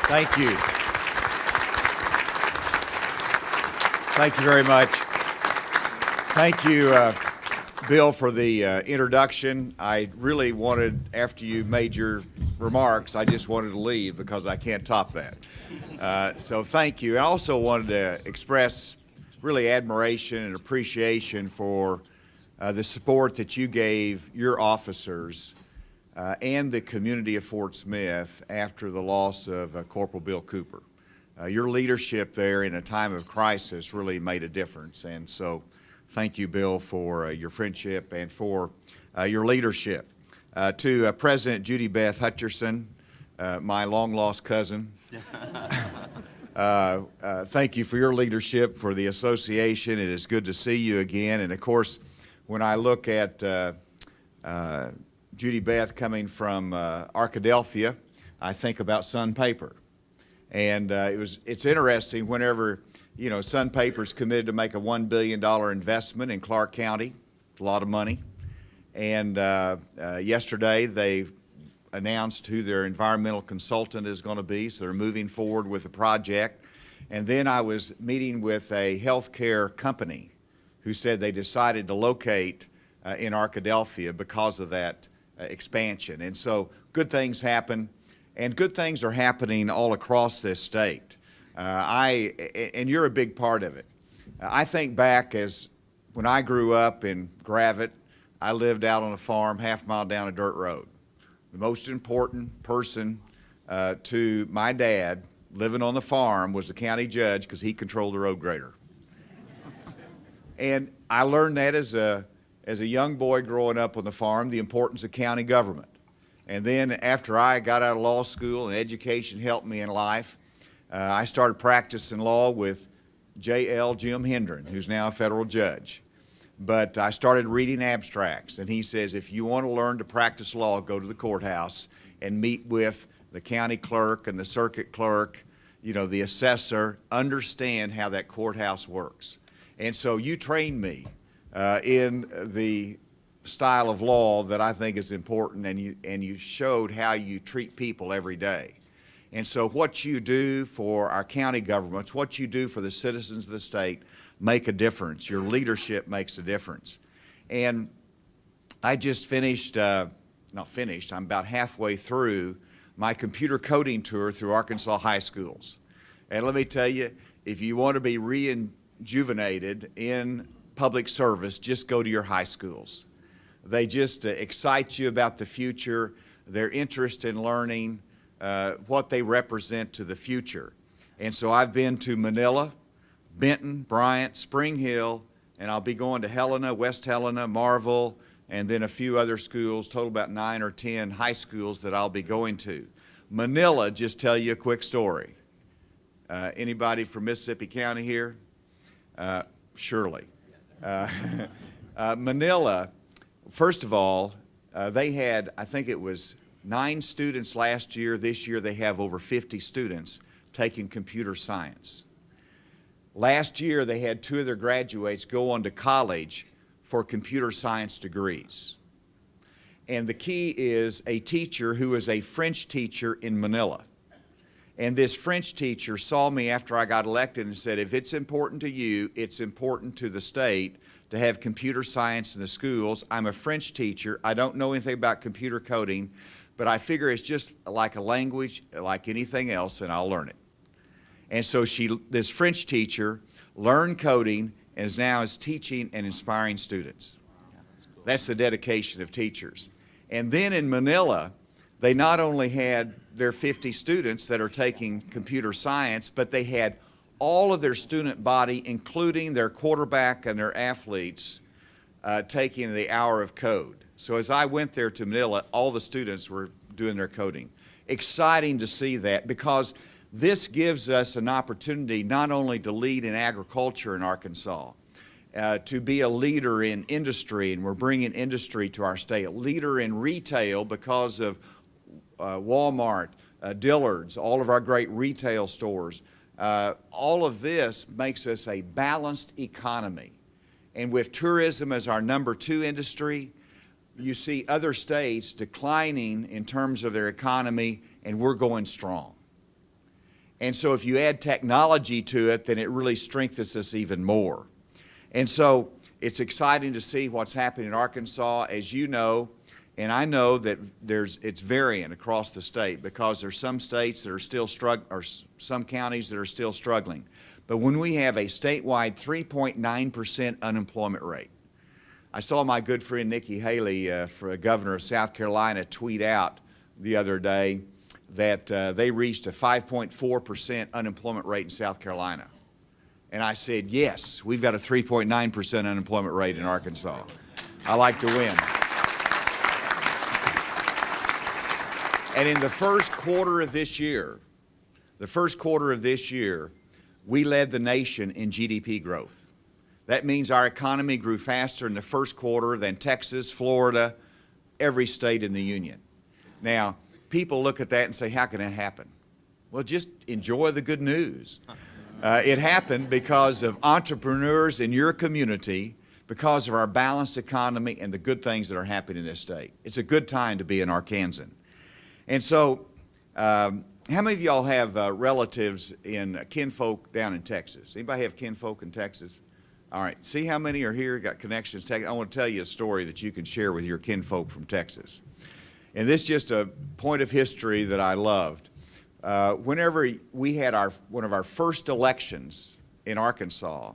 Thank you. Thank you very much. Thank you, Bill, for the introduction. I really wanted, after you made your remarks, I just wanted to leave because I can't top that. So thank you. I also wanted to express really admiration and appreciation for the support that you gave your officers and the community of Fort Smith after the loss of Corporal Bill Cooper. Your leadership there in a time of crisis really made a difference, and so thank you, Bill, for your friendship and for your leadership. To President Judy Beth Hutchinson, my long-lost cousin, thank you for your leadership, for the association. It is good to see you again, and of course, when I look at Judy Beth coming from Arkadelphia, I think about Sun Paper. And it's interesting whenever, you know, Sun Paper's committed to make a $1 billion investment in Clark County. It's a lot of money. And yesterday they announced who their environmental consultant is going to be, so they're moving forward with the project. And then I was meeting with a healthcare company who said they decided to locate in Arkadelphia because of that expansion. And so good things happen. And good things are happening all across this state. And you're a big part of it. I think back as when I grew up in Gravette, I lived out on a farm half-mile down a dirt road. The most important person to my dad living on the farm was the county judge because he controlled the road grader. And I learned that as a young boy growing up on the farm, the importance of county government. And then after I got out of law school and education helped me in life, I started practicing law with J.L. Jim Hendren, who's now a federal judge. But I started reading abstracts, and he says, if you want to learn to practice law, go to the courthouse and meet with the county clerk and the circuit clerk, you know, the assessor, understand how that courthouse works. And so you trained me in the style of law that I think is important, and you showed how you treat people every day. And so what you do for our county governments, what you do for the citizens of the state, make a difference. Your leadership makes a difference. And I just finished, not finished, I'm about halfway through my computer coding tour through Arkansas high schools. And let me tell you, if you want to be rejuvenated in public service, just go to your high schools. They just excite you about the future, their interest in learning, what they represent to the future. And so I've been to Manila, Benton, Bryant, Spring Hill, and I'll be going to Helena, West Helena, Marville, and then a few other schools, total about 9 or 10 high schools that I'll be going to. Manila, just tell you a quick story. Anybody from Mississippi County here? Surely. Manila, first of all, they had, I think it was 9 students last year. This year they have over 50 students taking computer science. Last year they had 2 of their graduates go on to college for computer science degrees. And the key is a teacher who is a French teacher in Manila. And this French teacher saw me after I got elected and said, if it's important to you, it's important to the state to have computer science in the schools. I'm a French teacher. I don't know anything about computer coding, but I figure it's just like a language, like anything else, and I'll learn it. And so this French teacher learned coding and is now teaching and inspiring students. That's the dedication of teachers. And then in Manila, they not only had their 50 students that are taking computer science, but they had all of their student body, including their quarterback and their athletes, taking the hour of code. So as I went there to Manila, all the students were doing their coding. Exciting to see that, because this gives us an opportunity not only to lead in agriculture in Arkansas, to be a leader in industry, and we're bringing industry to our state, a leader in retail because of Walmart, Dillard's, all of our great retail stores. All of this makes us a balanced economy. And with tourism as our number 2 industry, you see other states declining in terms of their economy, and we're going strong. And so if you add technology to it, then it really strengthens us even more. And so it's exciting to see what's happening in Arkansas. As you know, and I know that it's varying across the state, because there's some states that are still struggling, or some counties that are still struggling. But when we have a statewide 3.9% unemployment rate, I saw my good friend Nikki Haley, for governor of South Carolina, tweet out the other day that they reached a 5.4% unemployment rate in South Carolina. And I said, yes, we've got a 3.9% unemployment rate in Arkansas. I like to win. And in the first quarter of this year, we led the nation in GDP growth. That means our economy grew faster in the first quarter than Texas, Florida, every state in the union. Now, people look at that and say, how can that happen? Well, just enjoy the good news. It happened because of entrepreneurs in your community, because of our balanced economy and the good things that are happening in this state. It's a good time to be an Arkansan. And so, how many of y'all have relatives in kinfolk down in Texas? Anybody have kinfolk in Texas? All right, see how many are here, got connections. I want to tell you a story that you can share with your kinfolk from Texas. And this is just a point of history that I loved. Whenever we had one of our first elections in Arkansas,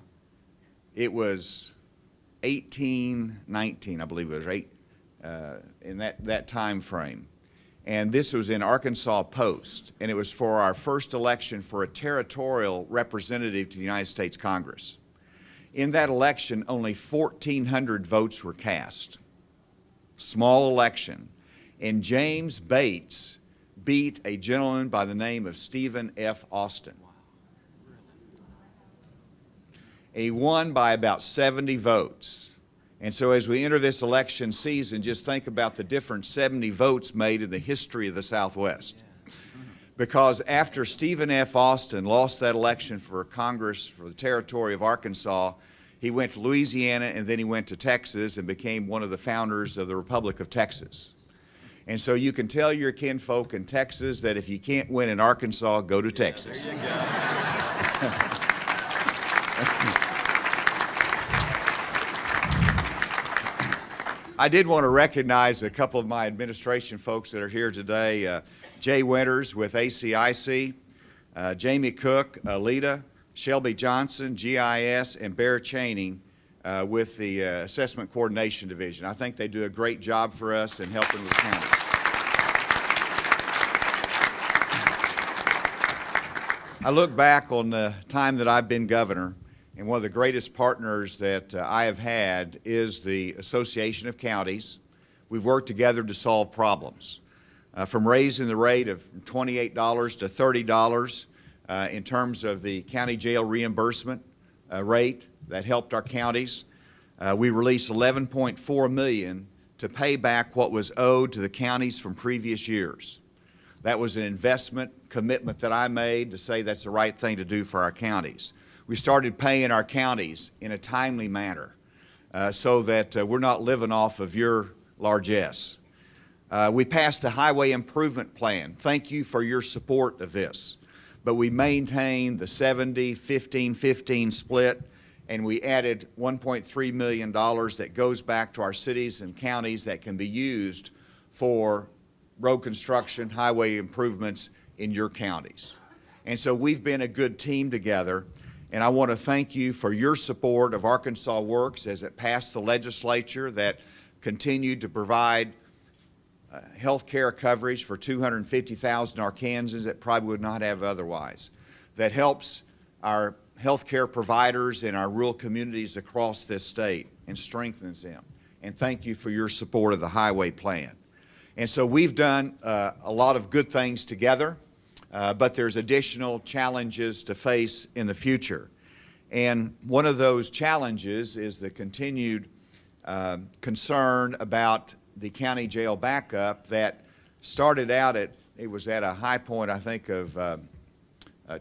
it was 1819, I believe it was, in that time frame. And this was in Arkansas Post, and it was for our first election for a territorial representative to the United States Congress. In that election, only 1,400 votes were cast. Small election. And James Bates beat a gentleman by the name of Stephen F. Austin. He won by about 70 votes. And so as we enter this election season, just think about the different 70 votes made in the history of the Southwest. Because after Stephen F. Austin lost that election for Congress for the territory of Arkansas, he went to Louisiana, and then he went to Texas and became one of the founders of the Republic of Texas. And so you can tell your kinfolk in Texas that if you can't win in Arkansas, go to Texas. There you go. I did want to recognize a couple of my administration folks that are here today. Jay Winters with ACIC, Jamie Cook, Alita, Shelby Johnson, GIS, and Bear Chaney with the Assessment Coordination Division. I think they do a great job for us in helping with counties. I look back on the time that I've been governor, and one of the greatest partners that I have had is the Association of Counties. We've worked together to solve problems, from raising the rate of $28 to $30 in terms of the county jail reimbursement rate that helped our counties. We released $11.4 million to pay back what was owed to the counties from previous years. That was an investment commitment that I made to say that's the right thing to do for our counties. We started paying our counties in a timely manner so that we're not living off of your largesse. We passed a highway improvement plan. Thank you for your support of this. But we maintained the 70-15-15 split, and we added $1.3 million that goes back to our cities and counties that can be used for road construction, highway improvements in your counties. And so we've been a good team together, and I want to thank you for your support of Arkansas Works as it passed the legislature that continued to provide health care coverage for 250,000 Arkansans that probably would not have otherwise, that helps our health care providers in our rural communities across this state and strengthens them. And thank you for your support of the highway plan. And so we've done a lot of good things together, but there's additional challenges to face in the future. And one of those challenges is the continued concern about the county jail backup that started out it was at a high point, I think, of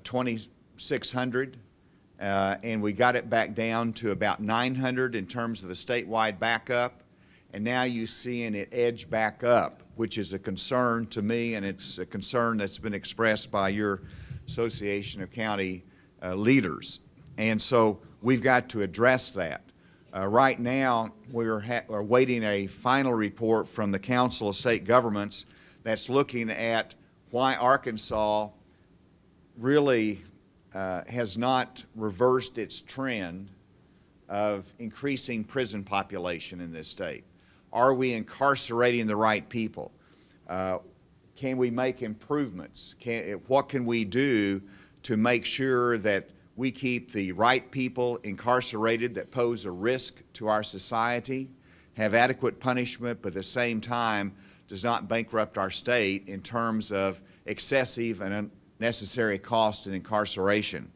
2,600, and we got it back down to about 900 in terms of the statewide backup, and now you're seeing it edge back up, which is a concern to me, and it's a concern that's been expressed by your Association of County Leaders. And so we've got to address that. Right now, we're awaiting a final report from the Council of State Governments that's looking at why Arkansas really has not reversed its trend of increasing prison population in this state. Are we incarcerating the right people? Can we make improvements? What can we do to make sure that we keep the right people incarcerated that pose a risk to our society, have adequate punishment, but at the same time does not bankrupt our state in terms of excessive and unnecessary costs and incarceration?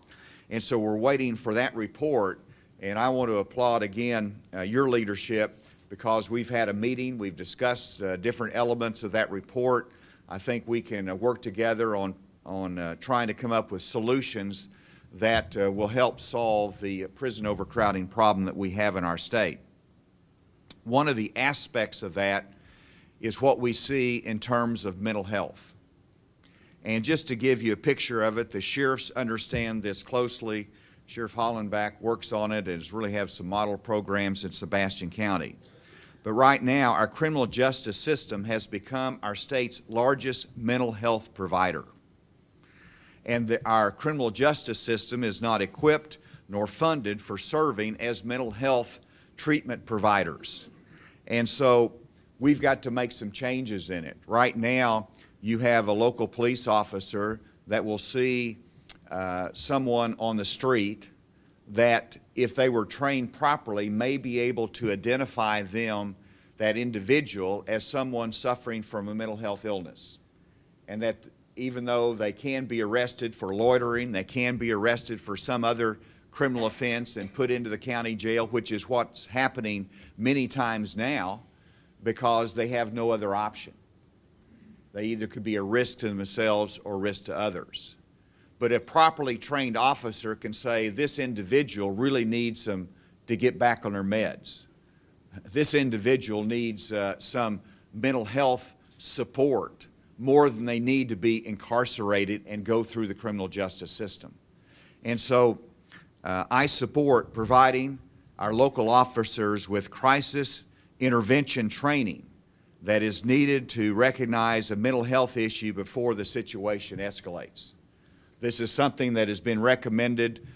And so we're waiting for that report, and I want to applaud again your leadership, because we've had a meeting, we've discussed different elements of that report. I think we can work together on trying to come up with solutions that will help solve the prison overcrowding problem that we have in our state. One of the aspects of that is what we see in terms of mental health. And just to give you a picture of it, the sheriffs understand this closely. Sheriff Hollenbach works on it and really have some model programs in Sebastian County. But right now, our criminal justice system has become our state's largest mental health provider. And our criminal justice system is not equipped nor funded for serving as mental health treatment providers. And so we've got to make some changes in it. Right now, you have a local police officer that will see someone on the street that, if they were trained properly, may be able to identify that individual, as someone suffering from a mental health illness. And that even though they can be arrested for loitering, they can be arrested for some other criminal offense and put into the county jail, which is what's happening many times now, because they have no other option. They either could be a risk to themselves or risk to others. But a properly trained officer can say, this individual really needs to get back on their meds. This individual needs some mental health support more than they need to be incarcerated and go through the criminal justice system. And so I support providing our local officers with crisis intervention training that is needed to recognize a mental health issue before the situation escalates. This is something that has been recommended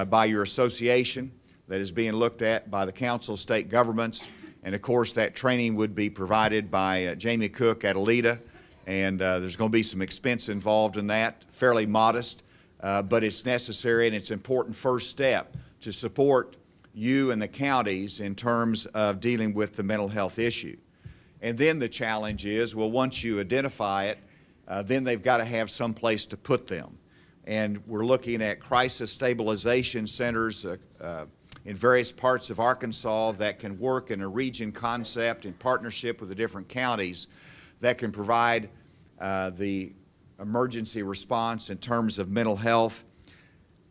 by your association, that is being looked at by the Council of State Governments, and of course that training would be provided by Jamie Cook at Alita, and there's going to be some expense involved in that, fairly modest, but it's necessary, and it's an important first step to support you and the counties in terms of dealing with the mental health issue. And then the challenge is, well, once you identify it, then they've got to have some place to put them. And we're looking at crisis stabilization centers in various parts of Arkansas that can work in a region concept in partnership with the different counties that can provide the emergency response in terms of mental health.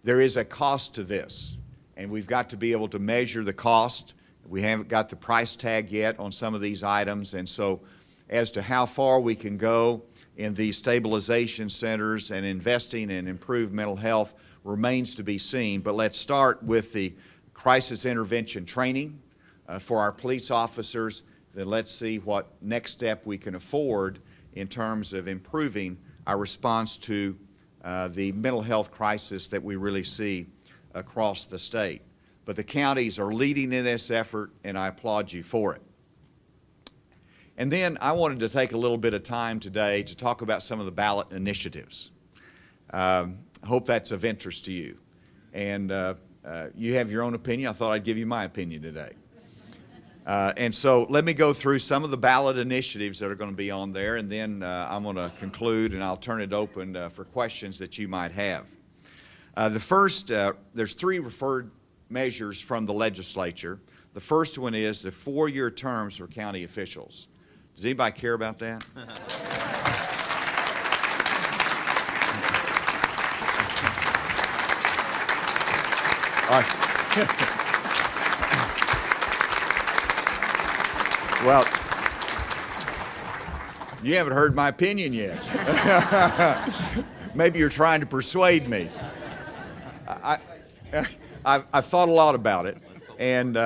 There is a cost to this, and we've got to be able to measure the cost. We haven't got the price tag yet on some of these items, and so as to how far we can go in these stabilization centers and investing in improved mental health remains to be seen. But let's start with the crisis intervention training for our police officers. Then let's see what next step we can afford in terms of improving our response to the mental health crisis that we really see across the state. But the counties are leading in this effort, and I applaud you for it. And then I wanted to take a little bit of time today to talk about some of the ballot initiatives. I hope that's of interest to you. And you have your own opinion. I thought I'd give you my opinion today. And so let me go through some of the ballot initiatives that are going to be on there, and then I'm going to conclude, and I'll turn it open for questions that you might have. The first, there's three referred measures from the legislature. The first one is the 4-year terms for county officials. Does anybody care about that? All right. Well, you haven't heard my opinion yet. maybe you're trying to persuade me. I've thought a lot about it, and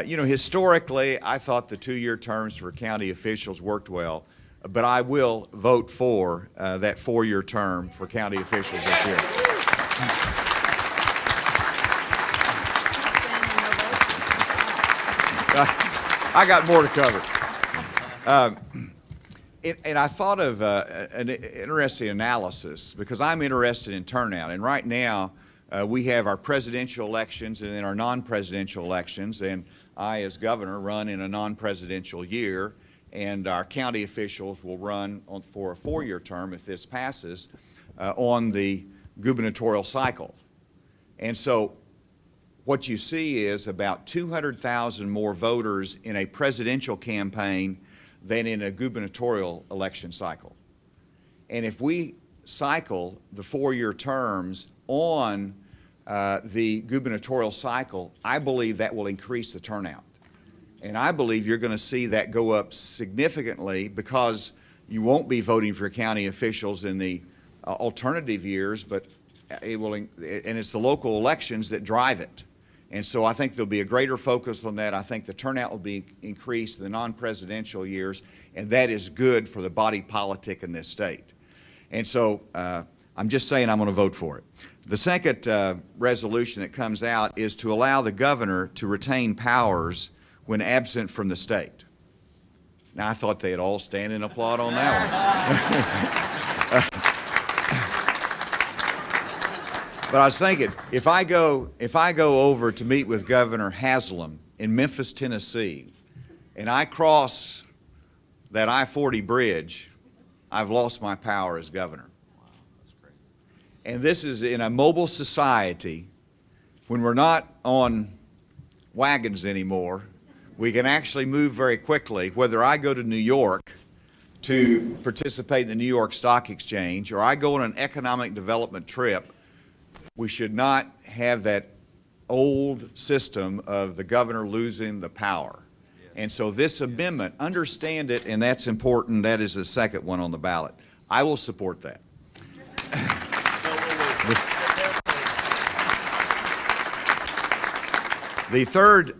historically, I thought the 2-year terms for county officials worked well, but I will vote for that 4-year term for county officials this year. I got more to cover. And I thought of an interesting analysis because I'm interested in turnout. And right now, we have our presidential elections and then our non-presidential elections. And I, as governor, run in a non-presidential year. And our county officials will run for a 4-year term, if this passes, on the gubernatorial cycle. And so what you see is about 200,000 more voters in a presidential campaign than in a gubernatorial election cycle. And if we cycle the 4-year terms on the gubernatorial cycle, I believe that will increase the turnout. And I believe you're going to see that go up significantly because you won't be voting for county officials in the alternative years, but it will, and it's the local elections that drive it. And so I think there'll be a greater focus on that. I think the turnout will be increased in the non-presidential years, and that is good for the body politic in this state. And so I'm just saying I'm going to vote for it. The second resolution that comes out is to allow the governor to retain powers when absent from the state. Now, I thought they'd all stand and applaud on that one. But I was thinking, if I go over to meet with Governor Haslam in Memphis, Tennessee, and I cross that I-40 bridge, I've lost my power as governor. Wow, that's great. And this is in a mobile society. When we're not on wagons anymore, we can actually move very quickly. Whether I go to New York to participate in the New York Stock Exchange or I go on an economic development trip, we should not have that old system of the governor losing the power. Yes. And so this amendment, understand it, and that's important. That is the second one on the ballot. I will support that. The third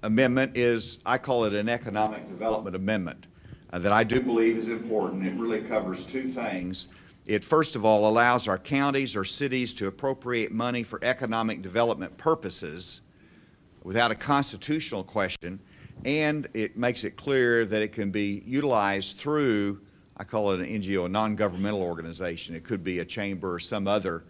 amendment is, I call it an economic development amendment that I do believe is important. It really covers two things. It, first of all, allows our counties or cities to appropriate money for economic development purposes without a constitutional question, and it makes it clear that it can be utilized through, I call it an NGO, a non-governmental organization. It could be a chamber or some other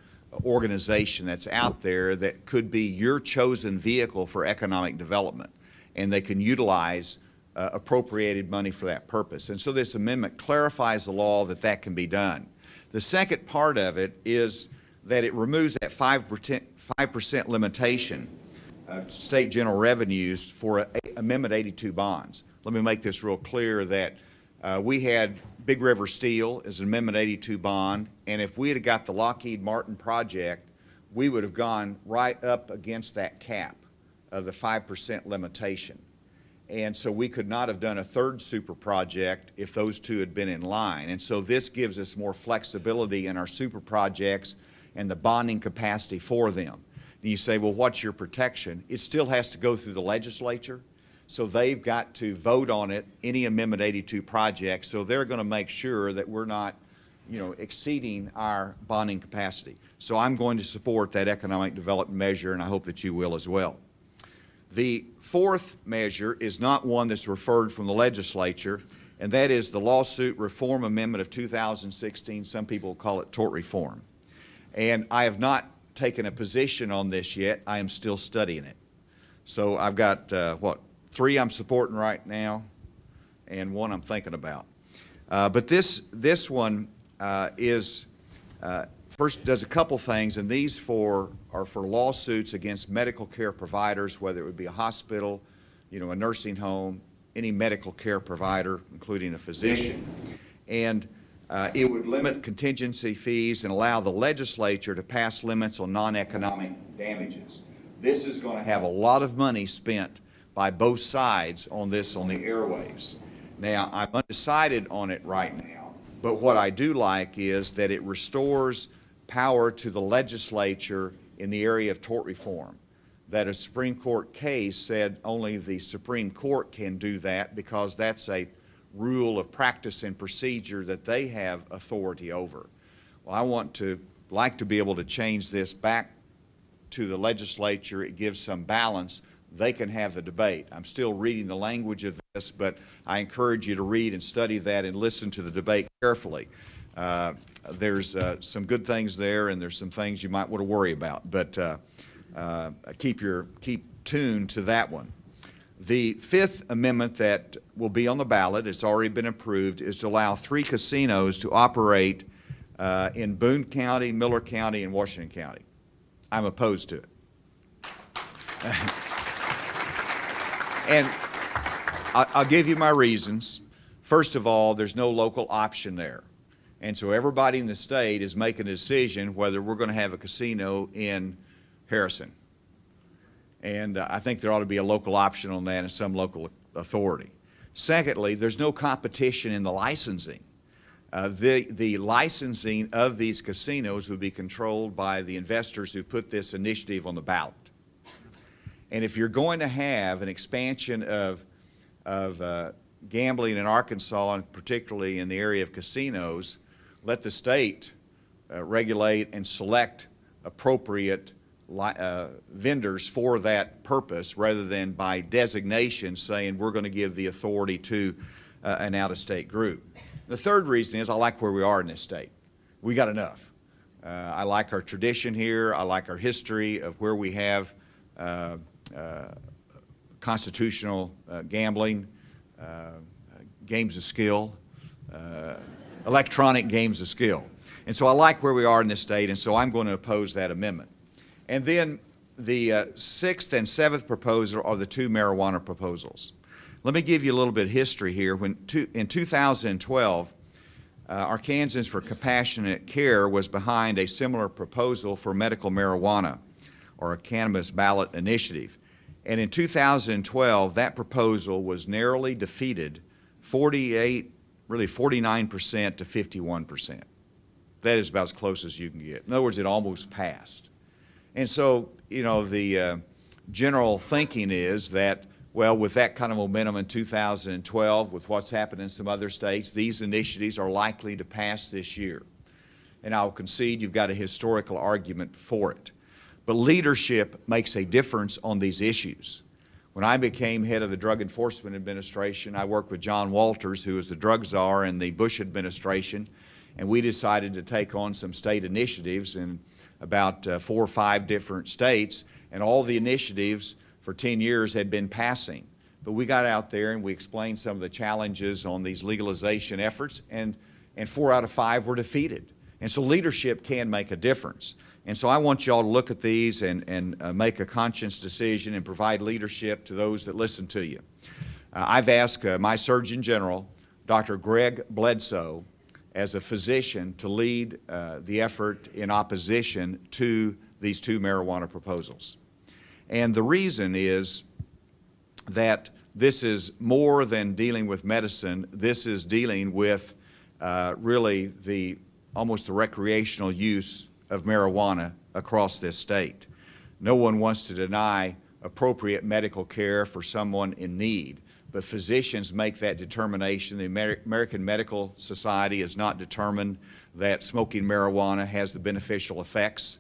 organization that's out there that could be your chosen vehicle for economic development, and they can utilize appropriated money for that purpose. And so this amendment clarifies the law that that can be done. The second part of it is that it removes that 5% limitation of state general revenues for Amendment 82 bonds. Let me make this real clear that we had Big River Steel as an Amendment 82 bond, and if we had got the Lockheed Martin project, we would have gone right up against that cap of the 5% limitation. And so we could not have done a third super project if those two had been in line. And so this gives us more flexibility in our super projects and the bonding capacity for them. And you say, well, what's your protection? It still has to go through the legislature. So they've got to vote on it, any Amendment 82 project. So they're going to make sure that we're not, exceeding our bonding capacity. So I'm going to support that economic development measure, and I hope that you will as well. The fourth measure is not one that's referred from the legislature, and that is the Lawsuit Reform Amendment of 2016. Some people call it tort reform. And I have not taken a position on this yet. I am still studying it. So I've got, three I'm supporting right now, and one I'm thinking about. But this one first does a couple things, and these are for lawsuits against medical care providers, whether it would be a hospital, a nursing home, any medical care provider, including a physician. And it would limit contingency fees and allow the legislature to pass limits on non-economic damages. This is going to have a lot of money spent by both sides on this on the airwaves. Now, I'm undecided on it right now, But what I do like is that it restores power to the legislature in the area of tort reform. That a Supreme Court case said only the Supreme Court can do that because that's a rule of practice and procedure that they have authority over. Well, I like to be able to change this back to the legislature. It gives some balance. They can have the debate. I'm still reading the language of this, but I encourage you to read and study that and listen to the debate carefully. There's some good things there, and there's some things you might want to worry about, but keep tuned to that one. The Fifth Amendment that will be on the ballot, it's already been approved, is to allow 3 casinos to operate in Boone County, Miller County, and Washington County. I'm opposed to it. And I'll give you my reasons. First of all, there's no local option there. And so everybody in the state is making a decision whether we're going to have a casino in Harrison. And I think there ought to be a local option on that and some local authority. Secondly, there's no competition in the licensing. The licensing of these casinos would be controlled by the investors who put this initiative on the ballot. And if you're going to have an expansion of gambling in Arkansas, and particularly in the area of casinos, let the state regulate and select appropriate vendors for that purpose, rather than by designation saying we're going to give the authority to an out-of-state group. The third reason is I like where we are in this state. We got enough. I like our tradition here. I like our history of where we have constitutional gambling, games of skill, electronic games of skill. And so I like where we are in this state, and so I'm going to oppose that amendment. And then the sixth and seventh proposal are the 2 marijuana proposals. Let me give you a little bit of history here. In 2012, Arkansans for Compassionate Care was behind a similar proposal for medical marijuana, or a cannabis ballot initiative. And in 2012, that proposal was narrowly defeated, 49% to 51%. That is about as close as you can get. In other words, it almost passed. And so, you know, the general thinking is that, well, with that kind of momentum in 2012, with what's happened in some other states, these initiatives are likely to pass this year. And I'll concede you've got a historical argument for it. But leadership makes a difference on these issues. When I became head of the Drug Enforcement Administration, I worked with John Walters, who was the drug czar in the Bush administration, and we decided to take on some state initiatives in about 4 or 5 different states, and all the initiatives for 10 years had been passing. But we got out there and we explained some of the challenges on these legalization efforts, and 4 out of 5 were defeated. And so leadership can make a difference. And so I want you all to look at these and make a conscious decision and provide leadership to those that listen to you. I've asked my Surgeon General, Dr. Greg Bledsoe, as a physician, to lead the effort in opposition to these 2 marijuana proposals. And the reason is that this is more than dealing with medicine. This is dealing with really almost the recreational use of marijuana across this state. No one wants to deny appropriate medical care for someone in need, but physicians make that determination. The American Medical Society has not determined that smoking marijuana has the beneficial effects,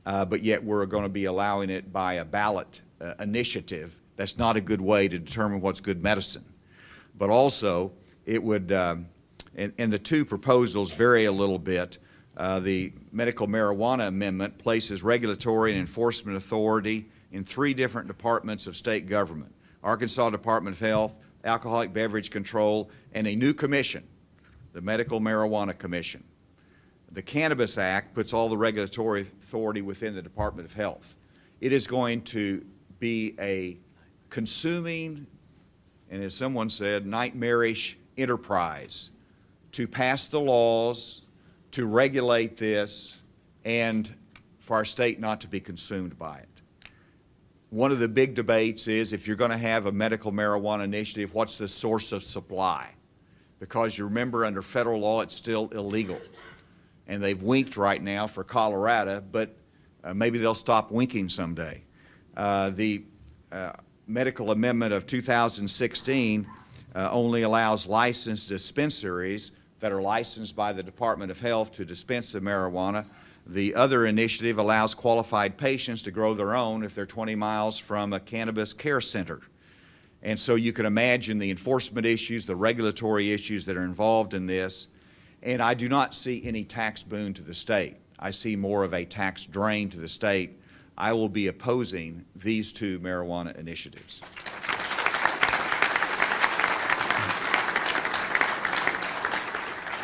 but yet we're going to be allowing it by a ballot initiative. That's not a good way to determine what's good medicine. But also, it would, and the 2 proposals vary a little bit. The medical marijuana amendment places regulatory and enforcement authority in 3 different departments of state government: Arkansas Department of Health, Alcoholic Beverage Control, and a new commission, the Medical Marijuana Commission. The Cannabis Act puts all the regulatory authority within the Department of Health. It is going to be a consuming, and as someone said, nightmarish enterprise to pass the laws, to regulate this, and for our state not to be consumed by it. One of the big debates is, if you're going to have a medical marijuana initiative, what's the source of supply? because you remember under federal law it's still illegal. And they've winked right now for Colorado, but maybe they'll stop winking someday. The medical amendment of 2016 only allows licensed dispensaries that are licensed by the Department of Health to dispense the marijuana. The other initiative allows qualified patients to grow their own if they're 20 miles from a cannabis care center. And so you can imagine the enforcement issues, the regulatory issues that are involved in this. And I do not see any tax boon to the state. I see more of a tax drain to the state. I will be opposing these two marijuana initiatives.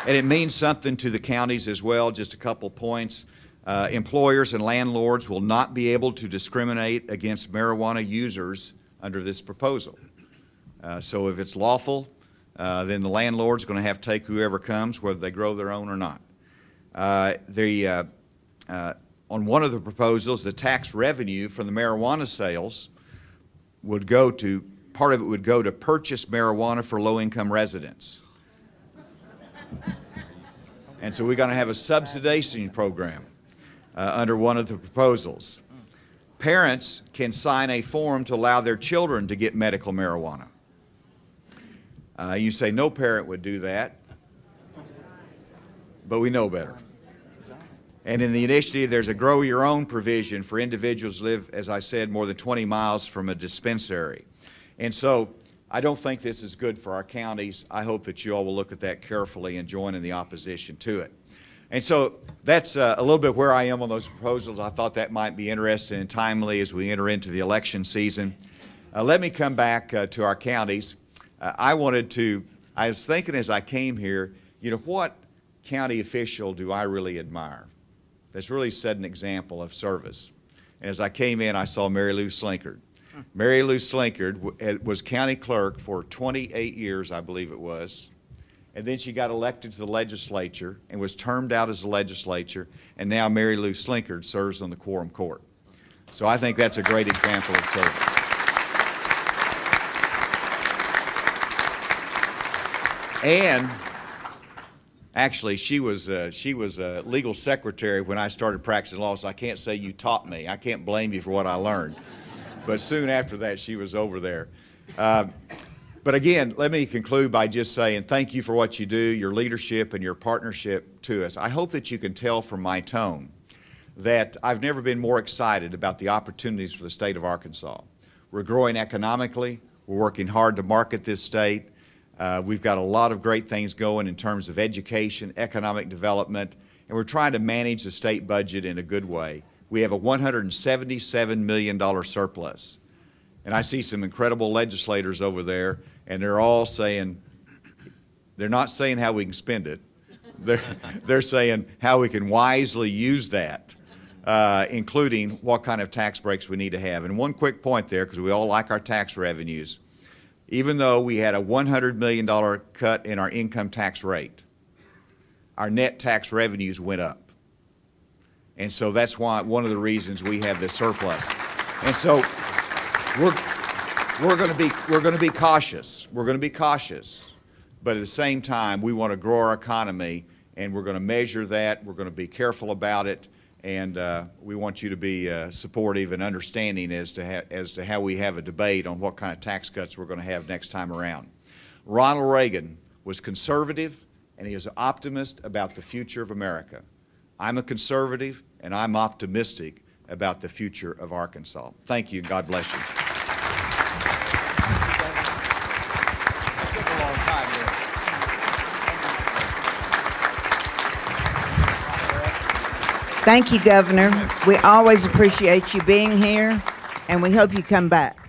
And it means something to the counties as well. Just a couple points. Employers and landlords will not be able to discriminate against marijuana users under this proposal. So if it's lawful, then the landlord's going to have to take whoever comes, whether they grow their own or not. On one of the proposals, the tax revenue from the marijuana sales would go to, part of it would go to purchase marijuana for low-income residents. And so we're going to have a subsidizing program under one of the proposals. Parents can sign a form to allow their children to get medical marijuana. You say no parent would do that, but we know better. And in the initiative, there's a grow your own provision for individuals who live, as I said, more than 20 miles from a dispensary. And so I don't think this is good for our counties. I hope that you all will look at that carefully and join in the opposition to it. And so that's a little bit where I am on those proposals. I thought that might be interesting and timely as we enter into the election season. Let me come back to our counties. I was thinking as I came here, you know, what county official do I really admire that's really set an example of service? And as I came in, I saw Mary Lou Slinkard. Mary Lou Slinkard was county clerk for 28 years, I believe it was. And then she got elected to the legislature and was termed out as a legislature. And now Mary Lou Slinkard serves on the Quorum Court. So I think that's a great example of service. And actually, she was a legal secretary when I started practicing law, so I can't say you taught me. I can't blame you for what I learned. But soon after that, she was over there. But again, let me conclude by just saying thank you for what you do, your leadership and your partnership to us. I hope that you can tell from my tone that I've never been more excited about the opportunities for the state of Arkansas. We're growing economically. We're working hard to market this state. We've got a lot of great things going in terms of education, economic development, and we're trying to manage the state budget in a good way. We have a $177 million surplus. And I see some incredible legislators over there, and they're all saying, they're not saying how we can spend it. They're saying how we can wisely use that, including what kind of tax breaks we need to have. And one quick point there, because we all like our tax revenues. Even though we had a $100 million cut in our income tax rate, our net tax revenues went up. And so that's why one of the reasons we have this surplus. And so we're going to be cautious. We're going to be cautious, but at the same time, we want to grow our economy, and we're going to measure that. We're going to be careful about it, and we want you to be supportive and understanding as to how we have a debate on what kind of tax cuts we're going to have next time around. Ronald Reagan was conservative, and he is an optimist about the future of America. I'm a conservative, and I'm optimistic about the future of Arkansas. Thank you, and God bless you. Thank you, Governor. We always appreciate you being here, and we hope you come back.